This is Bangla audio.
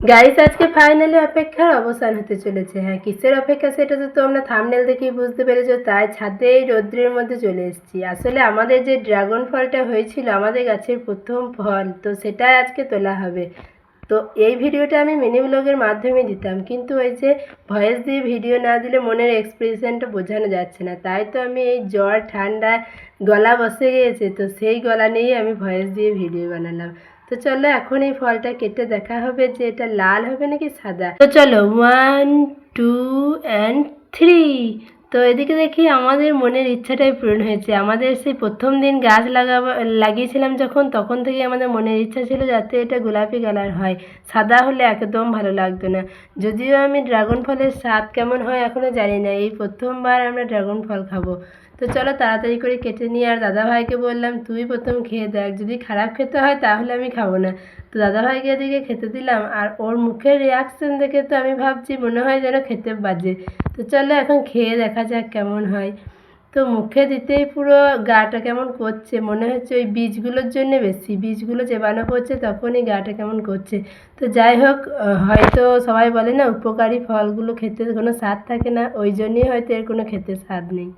গাইস, আজকে ফাইনালি অপেক্ষার অবসান হতে চলেছে। হ্যাঁ, কিসের অপেক্ষা সেটা তো তোমরা থাম্বনেল দেখেই বুঝতে পেরেছো। তাই ছাদে এই রৌদ্রের মধ্যে চলে এসেছি। আসলে আমাদের যে ড্রাগন ফলটা হয়েছিল আমাদের গাছের প্রথম ফল, তো সেটাই আজকে তোলা হবে। তো এই ভিডিওটা আমি মিনি ব্লগের মাধ্যমে দিতাম, কিন্তু ওই যে ভয়েস দিয়ে ভিডিও না দিলে মনের এক্সপ্রেশনটা বোঝানো যাচ্ছে না। তাই তো আমি এই জ্বর ঠান্ডায় গলা বসে গিয়েছে, তো সেই গলা নিয়েই আমি ভয়েস দিয়ে ভিডিও বানালাম। তো চলো এখন এই ফলটা কেটে দেখা হবে যে এটা লাল হবে নাকি সাদা। তো চলো 1 2 and 3। তো এদিকে দেখি আমাদের মনের ইচ্ছাটাই পূরণ হয়েছে। আমাদের সেই প্রথম দিন গাছ লাগিয়েছিলাম যখন, তখন থেকে আমাদের মনের ইচ্ছা ছিল যাতে এটা গোলাপি কালার হয়, সাদা হলে একদম ভালো লাগতো না। যদিও আমি ড্রাগন ফলের স্বাদ কেমন হয় এখনও জানি না, এই প্রথমবার আমরা ড্রাগন ফল খাবো। তো চলো তাড়াতাড়ি করে কেটে নিয়ে, আর দাদাভাইকে বললাম তুই প্রথম খেয়ে দেখ, যদি খারাপ খেতে হয় তাহলে আমি খাবো না। তো দাদাভাইকে এদিকে খেতে দিলাম, আর ওর মুখের রিয়াকশন দেখে তো আমি ভাবছি মনে হয় যেন খেতে বাজে। তো চলো এখন খেয়ে দেখা যাক কেমন হয়। তো মুখে দিতেই পুরো গাটা কেমন করছে, মনে হচ্ছে ওই বীজগুলোর জন্য, বেশি বীজগুলো চেবানো পড়ছে তখনই গাটা কেমন করছে। তো যাই হোক, হয়তো সবাই বলে না উপকারী ফলগুলো খেতে কোনো স্বাদ থাকে না, ওই জন্যই হয়তো এর কোনো খেতে স্বাদ নেই।